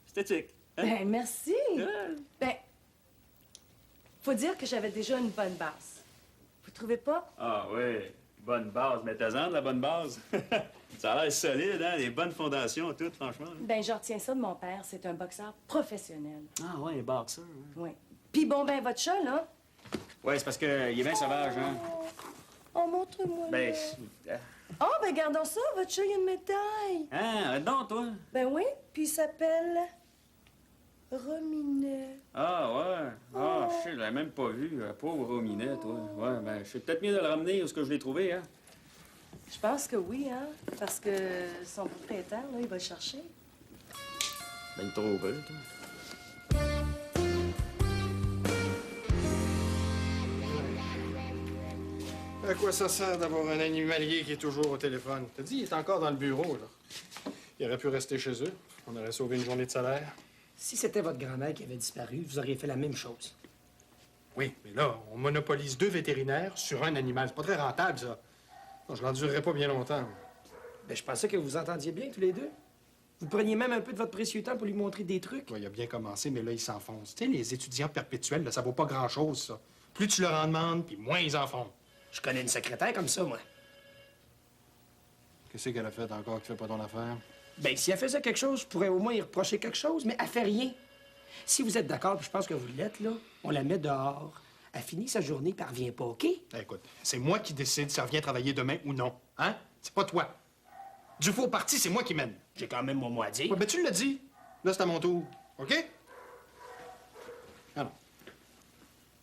esthétique. Hein? Ben merci. Ben, faut dire que j'avais déjà une bonne base. Vous trouvez pas? Ah oui, bonne base. Mettez-en de la bonne base. Ça a l'air solide, hein? Des bonnes fondations, toutes, franchement. Ben, je retiens ça de mon père. C'est un boxeur professionnel. Ah ouais, boxeur. Hein? Oui. Puis bon, ben, votre chat, là? Oui, c'est parce qu'il est bien sauvage, hein? Oh, montre-moi. Ben, Oh, ben, gardons ça. Votre chat, il a une médaille. hein, arrête donc, toi. Ben oui, puis il s'appelle Rominet. Ah, ouais. Ah, je sais, je l'avais même pas vu. Pauvre Rominet, toi. Ouais, ben, je sais peut-être mieux de le ramener où ce que je l'ai trouvé, hein? Je pense que oui, hein, parce que son propriétaire, là, il va le chercher. Ben, il trop belle, toi. À quoi ça sert d'avoir un animalier qui est toujours au téléphone? T'as dit, il est encore dans le bureau, là. Il aurait pu rester chez eux. On aurait sauvé une journée de salaire. Si c'était votre grand-mère qui avait disparu, vous auriez fait la même chose. Oui, mais là, on monopolise 2 vétérinaires sur un animal. C'est pas très rentable, ça. Non, je l'endurerai pas bien longtemps. Ben, je pensais que vous entendiez bien tous les deux. Vous preniez même un peu de votre précieux temps pour lui montrer des trucs. Ouais, il a bien commencé, mais là, il s'enfonce. Tu sais, les étudiants perpétuels, là, ça vaut pas grand-chose, ça. Plus tu leur en demandes, puis moins ils en font. Je connais une secrétaire comme ça, moi. Qu'est-ce qu'elle a fait encore qui fait pas ton affaire? Ben, si elle faisait quelque chose, je pourrais au moins y reprocher quelque chose, mais elle fait rien. Si vous êtes d'accord, puis je pense que vous l'êtes, là, on la met dehors. Elle finit sa journée, puis elle revient pas, OK? Écoute, c'est moi qui décide si elle revient travailler demain ou non. Hein? C'est pas toi. Du faux parti, c'est moi qui mène. J'ai quand même mon mot à dire. Ouais, ben tu l'as dit. Là, c'est à mon tour. OK? Alors.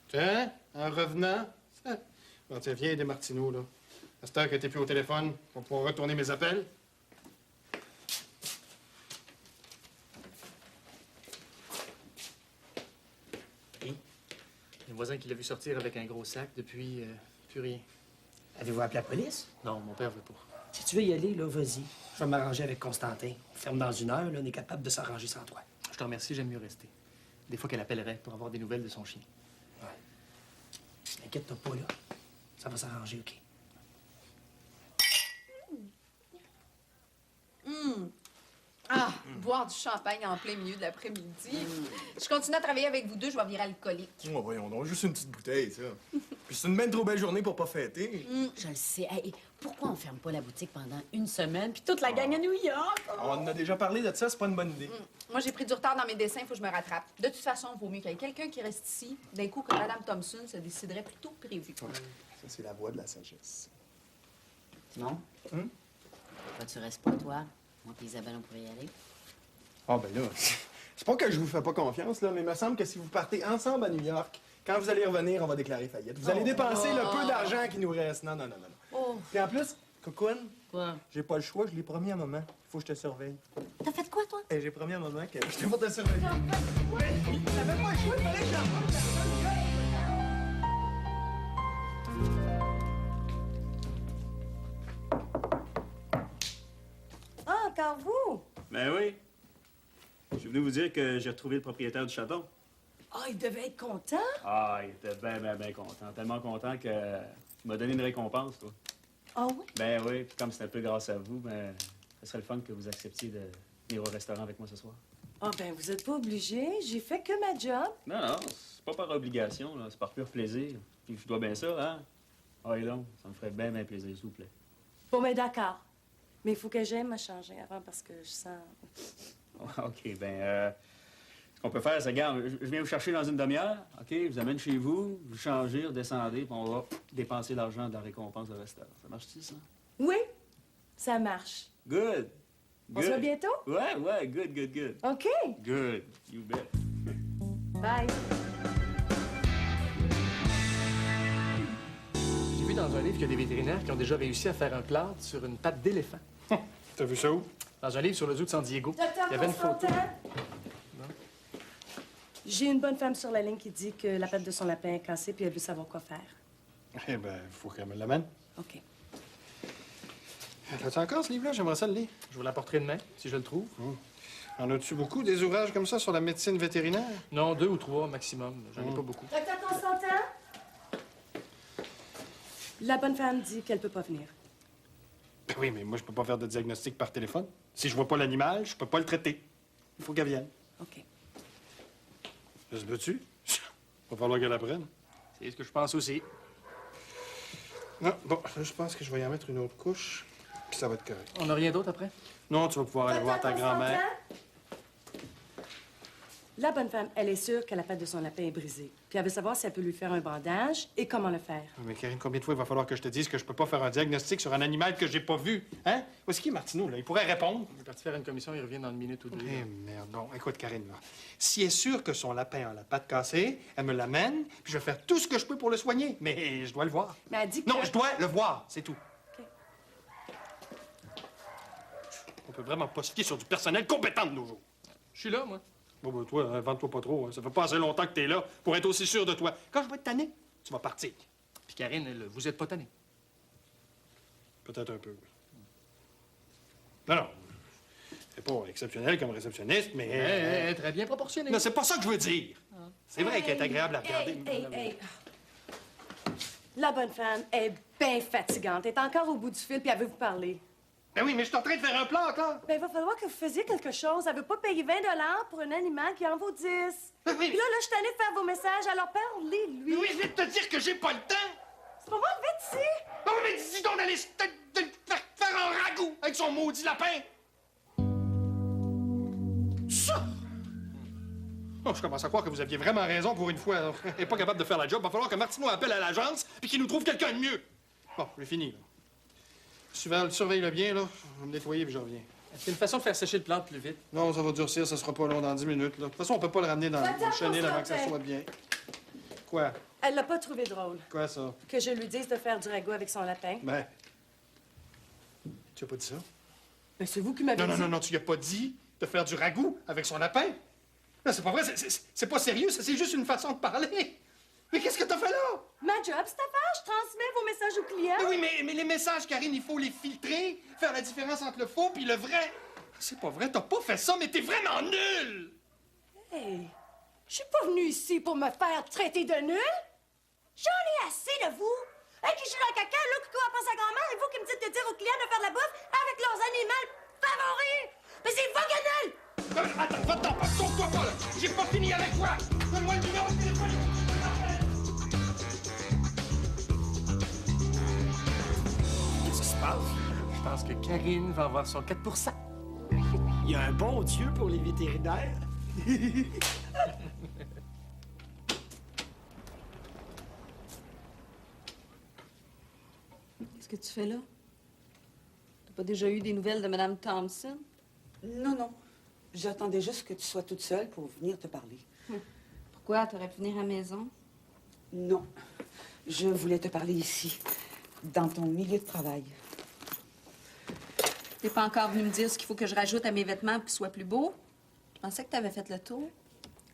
Tiens, en revenant... ça. Bon, tiens, viens aider Martineau, là. À cette heure que t'es plus au téléphone, pour pouvoir retourner mes appels. Le voisin qui l'a vu sortir avec un gros sac depuis, plus rien. Avez-vous appelé la police? Non, mon père veut pas. Si tu veux y aller, là, vas-y. Je vais m'arranger avec Constantin. On ferme dans 1 heure, là, on est capable de s'arranger sans toi. Je te remercie, j'aime mieux rester. Des fois qu'elle appellerait pour avoir des nouvelles de son chien. Ouais. Inquiète-toi pas, là. Ça va s'arranger, OK? Ah, boire du champagne en plein milieu de l'après-midi. Je continue à travailler avec vous deux, je vais virer alcoolique. Oh, voyons donc, juste une petite bouteille, ça. Puis c'est une même trop belle journée pour pas fêter. Je le sais. Hey, pourquoi on ferme pas la boutique pendant une semaine, puis toute la gang à New York? On en a déjà parlé de ça, c'est pas une bonne idée. Moi, j'ai pris du retard dans mes dessins, il faut que je me rattrape. De toute façon, il vaut mieux qu'il y ait quelqu'un qui reste ici, d'un coup que Mme Thompson se déciderait plus tôt que prévu. Ça, c'est la voie de la sagesse. Non? Toi, tu restes pas, toi? Moi et Isabelle, on pourrait y aller. Ah, ben là, c'est pas que je vous fais pas confiance, là, mais il me semble que si vous partez ensemble à New York, quand vous allez revenir, on va déclarer faillite. Vous allez dépenser le peu d'argent qui nous reste. Non, non, non, non. Oh. Puis en plus, Cocoon, Quoi? j'ai pas le choix, je l'ai promis à maman. Il faut que je te surveille. T'as fait quoi, toi? Et j'ai promis à maman que je te pas te surveiller. Oui, j'avais pas le choix, il fallait que Ah, encore vous? Ben oui. Je suis venu vous dire que j'ai retrouvé le propriétaire du château. Ah, il devait être content. Ah, il était bien content. Tellement content que tu m'as donné une récompense, toi. Ah oui? Ben oui, puis comme c'est un peu grâce à vous, ben, ce serait le fun que vous acceptiez de venir au restaurant avec moi ce soir. Ah, ben, vous êtes pas obligé. J'ai fait que ma job. Non, non, c'est pas par obligation, là. C'est par pur plaisir. Puis je dois bien ça, hein? Ah, et donc, ça me ferait bien plaisir, s'il vous plaît. Bon, ben, d'accord. Mais il faut que j'aille me changer avant parce que je sens... OK, ben, ce qu'on peut faire, c'est, regarde, je viens vous chercher dans une demi-heure, OK? Je vous amène chez vous, vous changez, redescendez, puis on va dépenser l'argent de la récompense de restaurant. Ça marche-tu, ça? Oui, ça marche. Good. On se voit bientôt? Ouais, good. OK. Good, you bet. Bye. J'ai vu dans un livre qu'il y a des vétérinaires qui ont déjà réussi à faire un plâtre sur une patte d'éléphant. T'as vu ça où? Dans un livre sur le zoo de San Diego. Docteur Il y avait une photo. Constantin? J'ai une bonne femme sur la ligne qui dit que la patte de son lapin est cassée puis elle veut savoir quoi faire. Eh ben, faut qu'elle me l'amène. OK. T'as-tu encore ce livre-là? J'aimerais ça le lire. Je vous l'apporterai demain, si je le trouve. En as-tu beaucoup, des ouvrages comme ça sur la médecine vétérinaire? Non, 2 ou 3 maximum. J'en ai pas beaucoup. Docteur Constantin? La bonne femme dit qu'elle peut pas venir. Ben oui, mais moi, je peux pas faire de diagnostic par téléphone. Si je vois pas l'animal, je peux pas le traiter. Il faut qu'elle vienne. OK. Ça se peut-tu? Va falloir qu'elle apprenne. C'est ce que je pense aussi. Non, bon, là, je pense que je vais y en mettre une autre couche, puis ça va être correct. On n'a rien d'autre après? Non, tu vas pouvoir aller voir ta grand-mère. La bonne femme, elle est sûre que la patte de son lapin est brisée. Puis elle veut savoir si elle peut lui faire un bandage et comment le faire. Mais Karine, combien de fois il va falloir que je te dise que je peux pas faire un diagnostic sur un animal que j'ai pas vu? Hein? Où est-ce qu'il est Martineau, là? Il pourrait répondre. Il est parti faire une commission, il revient dans une minute ou 2. Eh merde. Bon, écoute, Karine, là. Si elle est sûre que son lapin a la patte cassée, elle me l'amène, puis je vais faire tout ce que je peux pour le soigner. Mais je dois le voir. Mais elle dit que... Non, je dois le voir, c'est tout. OK. On peut vraiment pas se fier sur du personnel compétent de nos jours. Je suis là, moi. Bon, ben, toi, invente-toi pas trop. Hein. Ça fait pas assez longtemps que t'es là pour être aussi sûr de toi. Quand je vais être tanné, tu vas partir. Puis Karine, elle, vous êtes pas tanné. Peut-être un peu, oui. Non, c'est pas exceptionnel comme réceptionniste, mais... Elle est très bien proportionnée. Non, c'est pas ça que je veux dire. C'est vrai qu'elle est agréable à regarder. Hey. La bonne femme est bien fatigante. Elle est encore au bout du fil, puis elle veut vous parler. Ben oui, mais je suis en train de faire un plan, là. Ben, il va falloir que vous faisiez quelque chose. Elle veut pas payer 20 $ pour un animal qui en vaut 10. Ben oui. Puis là, je suis tannée de faire vos messages. Alors, parlez-lui. Oui, je vais te dire que j'ai pas le temps. C'est pas moi, vite ici. Non, mais dis donc d'aller de faire un ragoût avec son maudit lapin. Ça! Oh, je commence à croire que vous aviez vraiment raison pour une fois. Elle n'est pas capable de faire la job. Il va falloir que Martineau appelle à l'agence puis qu'il nous trouve quelqu'un de mieux. Bon, j'ai fini, là. Surveille-le bien, là. Je vais me nettoyer puis je reviens. C'est une façon de faire sécher le plat plus vite. Non, ça va durcir, ça sera pas long dans 10 minutes, là. De toute façon, on peut pas le ramener dans le chenil avant que ça soit bien. Quoi? Elle l'a pas trouvé drôle. Quoi, ça? Que je lui dise de faire du ragoût avec son lapin. Ben... Tu as pas dit ça? Ben, c'est vous qui m'avez dit. Non, tu lui as pas dit de faire du ragoût avec son lapin. Non, c'est pas vrai, c'est pas sérieux, ça, c'est juste une façon de parler. Mais qu'est-ce que t'as fait là? Ma job, c'est à faire. Je transmets vos messages aux clients. Mais oui, mais les messages, Karine, il faut les filtrer, faire la différence entre le faux puis le vrai. C'est pas vrai, t'as pas fait ça, mais t'es vraiment nul! Hey, je suis pas venue ici pour me faire traiter de nul. J'en ai assez de vous. Hey, qui joue dans le caca, là, coucou après sa grand-mère, et vous qui me dites de dire aux clients de faire de la bouffe avec leurs animaux favoris. Mais c'est vos guenilles! Attends, va-t'en, sauve-toi pas, là! J'ai pas fini avec toi! Donne-moi le numéro de téléphone! Qu'est-ce qui se passe? Je pense que Karine va avoir son 4 %. Il y a un bon Dieu pour les vétérinaires. Qu'est-ce que tu fais là? T'as pas déjà eu des nouvelles de Mme Thompson? Non. J'attendais juste que tu sois toute seule pour venir te parler. Pourquoi? T'aurais pu venir à la maison? Non. Je voulais te parler ici, dans ton milieu de travail. T'es pas encore venu me dire ce qu'il faut que je rajoute à mes vêtements pour qu'ils soient plus beaux? Je pensais que t'avais fait le tour.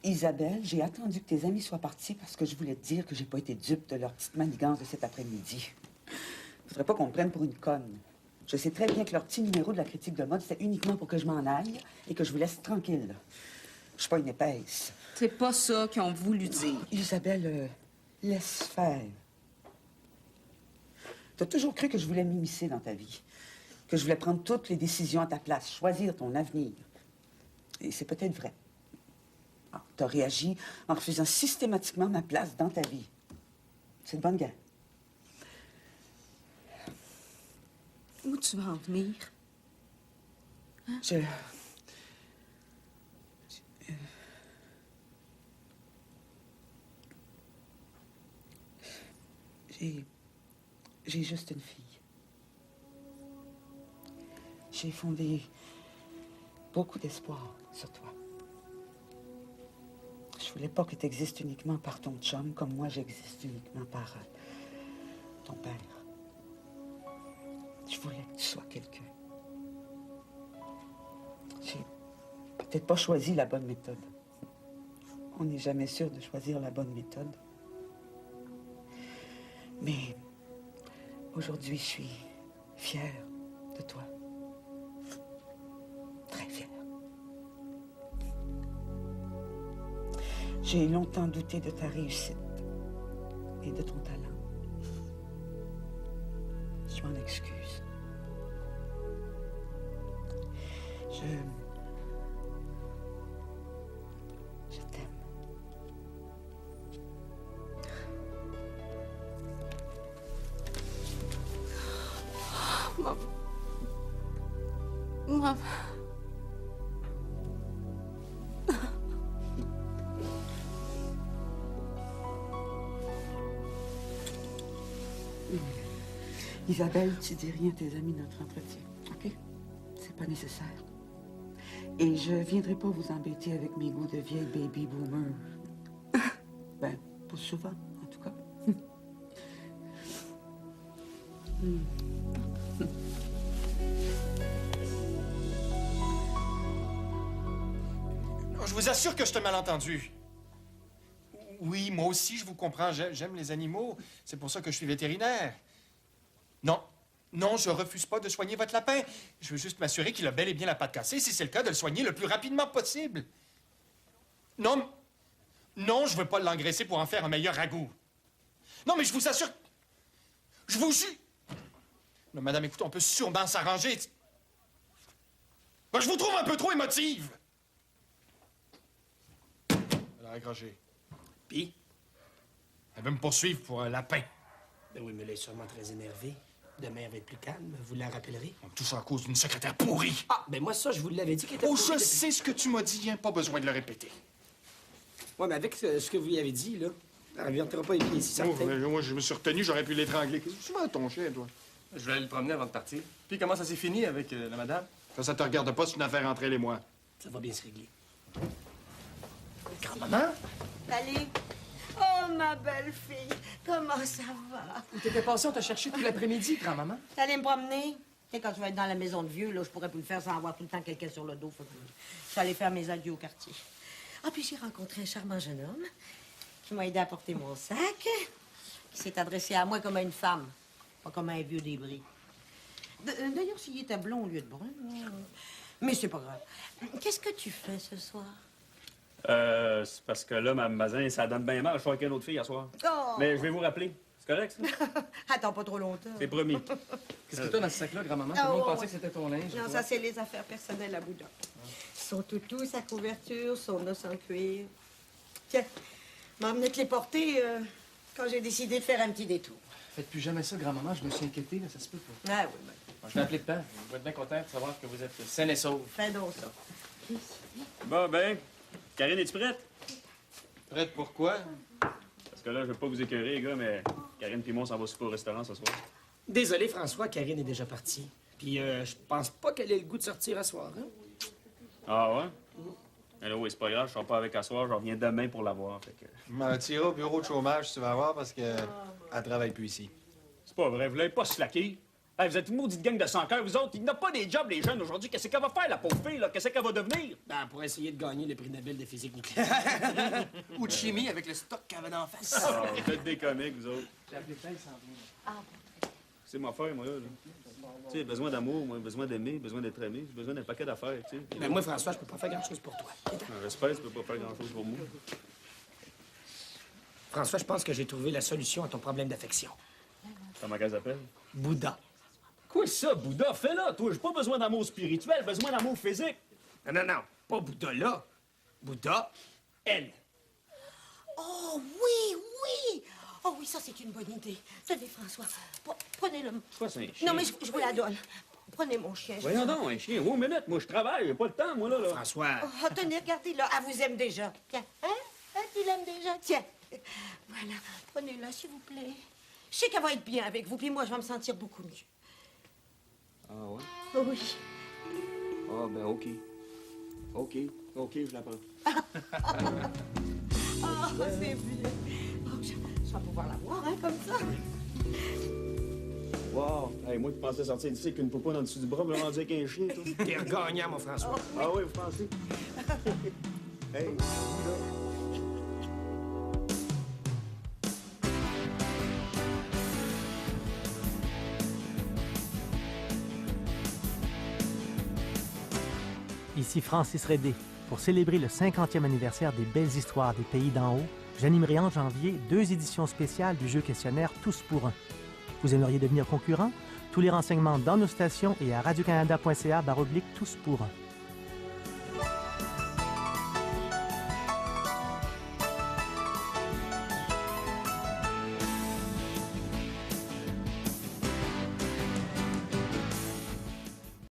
Isabelle, j'ai attendu que tes amis soient partis parce que je voulais te dire que j'ai pas été dupe de leur petite manigance de cet après-midi. Faudrait pas qu'on me prenne pour une conne. Je sais très bien que leur petit numéro de la critique de mode, c'était uniquement pour que je m'en aille et que je vous laisse tranquille. Je suis pas une épaisse. C'est pas ça qu'ils ont voulu dire. Isabelle, laisse faire. T'as toujours cru que je voulais m'immiscer dans ta vie. Que je voulais prendre toutes les décisions à ta place, choisir ton avenir. Et c'est peut-être vrai. T'as réagi en refusant systématiquement ma place dans ta vie. C'est de bonne guerre. Où tu vas en venir? Hein? J'ai juste une fille. J'ai fondé beaucoup d'espoir sur toi. Je voulais pas que tu existes uniquement par ton chum, comme moi j'existe uniquement par ton père. Je voulais que tu sois quelqu'un. J'ai peut-être pas choisi la bonne méthode. On n'est jamais sûr de choisir la bonne méthode. Mais aujourd'hui, je suis fière de toi. Très fière. J'ai longtemps douté de ta réussite et de ton talent. Je m'en excuse. Je t'aime. Maman. Maman. Isabelle, tu dis rien à tes amis de notre entretien, OK? C'est pas nécessaire. Et je viendrai pas vous embêter avec mes goûts de vieille baby boomer. Ben, pas souvent, en tout cas. Non, je vous assure que je te malentendu. Oui, moi aussi, je vous comprends. J'aime les animaux. C'est pour ça que je suis vétérinaire. Non. Non, je refuse pas de soigner votre lapin. Je veux juste m'assurer qu'il a bel et bien la patte cassée. Si c'est le cas, de le soigner le plus rapidement possible. Non. Non, je veux pas l'engraisser pour en faire un meilleur ragoût. Non, mais je vous assure... Je vous jure... Non, madame, écoute, on peut sûrement s'arranger. Ben, je vous trouve un peu trop émotive. Elle a raccroché. Puis? Elle veut me poursuivre pour un lapin. Ben oui, mais là, elle est sûrement très énervée. Demain, elle va être plus calme. Vous la rappellerez? Tout ça à cause d'une secrétaire pourrie. Ah, ben moi, ça, je vous l'avais dit qu'elle était Oh, pourrie je depuis- sais ce que tu m'as dit, hein. Pas besoin de le répéter. Ouais, mais avec ce que vous lui avez dit, là, elle ne reviendra pas les pieds ici, Oh, certain. mais moi, je me suis retenu, j'aurais pu l'étrangler. Qu'est-ce que tu fais à ton chien, toi? Je vais aller le promener avant de partir. Puis comment ça s'est fini avec la madame? Ça te regarde pas, c'est une affaire entre elle et moi. Ça va bien se régler. Grand-maman? Allez. Oh, ma belle fille, comment ça va? Où t'étais passé, on t'a cherché tout l'après-midi, grand-maman. T'allais me promener? Tu sais, quand tu vas être dans la maison de vieux, là, je pourrais plus le faire sans avoir tout le temps quelqu'un sur le dos. Fait que je suis allée faire mes adieux au quartier. Ah, puis j'ai rencontré un charmant jeune homme qui m'a aidé à porter mon sac, qui s'est adressé à moi comme à une femme, pas comme à un vieux débris. D'ailleurs, s'il était blond au lieu de brun, mais c'est pas grave. Qu'est-ce que tu fais ce soir? C'est parce que là, Mme Bazin, ça donne bien mal. Je suis avec une autre fille à soir. Oh! Mais je vais vous rappeler. C'est correct, ça? Attends pas trop longtemps. C'est promis. Qu'est-ce que t'as dans ce sac-là, grand-maman? Ah, Tout le monde ouais, pensait ouais. que c'était ton linge. Non, toi. ça, c'est les affaires personnelles à Bouddha. Son toutou, sa couverture, son os en cuir. Tiens, m'a amené te les porter quand j'ai décidé de faire un petit détour. Faites plus jamais ça, grand-maman. Je me suis inquiété, là, ça se peut pas. Ah oui, ben, Bon, je vais appeler Père. Je vais être bien content de savoir que vous êtes saine et sauve. fais donc ça. Bon, ben, Karine, es-tu prête? Prête pour quoi? Parce que là, je veux pas vous écœurer, les gars, mais Karine et moi, on s'en va souper au restaurant ce soir. Désolé, François, Karine est déjà partie. Puis je pense pas qu'elle ait le goût de sortir à soir, hein? Ah ouais? Alors oui, c'est pas grave, je sors pas avec à soir, je reviens demain pour la voir. Fait que... m'en tirer au bureau de chômage, tu vas voir, parce que elle travaille plus ici. C'est pas vrai, vous l'avez pas slacké. Hey, vous êtes une maudite gang de 100 cœurs, vous autres. Il n'a pas des jobs, les jeunes, aujourd'hui. Qu'est-ce qu'elle va faire, la pauvre fille, là? Qu'est-ce qu'elle va devenir? Ben, pour essayer de gagner le prix Nobel de physique nucléaire. Ou de chimie avec le stock qu'elle avait d'en face. Ah, vous êtes des comiques, vous autres. J'ai appelé Père, il s'en vient. C'est ma affaire, moi, là. Tu sais, besoin d'amour, moi, besoin d'aimer, besoin d'être aimé, j'ai besoin d'un paquet d'affaires, tu sais. Ben, moi, François, je peux pas faire grand-chose pour toi. J'espère que tu peux pas faire grand-chose pour moi. François, je pense que j'ai trouvé la solution à ton problème d'affection. Comment qu'elle s'appelle? Bouddha. Quoi ça, Bouddha? Fais-la, toi. J'ai pas besoin d'amour spirituel, besoin d'amour physique. Non, non, non. Pas Bouddha là. Bouddha, elle. Oh oui, oui! Oh oui, ça, c'est une bonne idée. Tenez, François, prenez-le. Quoi, c'est un chien? Non, mais je vous la donne. Prenez mon chien. Voyons donc, un chien. Oh, minute, moi, je travaille, j'ai pas le temps, moi, là. François. Oh, tenez, regardez-le. Elle vous aime déjà. Tiens, hein? Tu l'aimes déjà? Tiens. Voilà, prenez-la, s'il vous plaît. Je sais qu'elle va être bien avec vous, puis moi, je vais me sentir beaucoup mieux. Ah ouais? Oh oui. Ah, ben, OK. OK, je la prends. Oh, c'est bien. Oh, je vais pouvoir la voir, hein, comme ça. Wow! Hey, moi qui pensais sortir d'ici avec une poupée dans le dessus du bras, me rendu avec un chien, toi. T'es regagnant, mon François. Ah oui, vous pensez? Hey, Bouddha. Ici Francis Redé. Pour célébrer le 50e anniversaire des Belles Histoires des Pays d'en haut, j'animerai en janvier 2 éditions spéciales du jeu questionnaire Tous pour un. Vous aimeriez devenir concurrent? Tous les renseignements dans nos stations et à radiocanada.ca/tous pour un.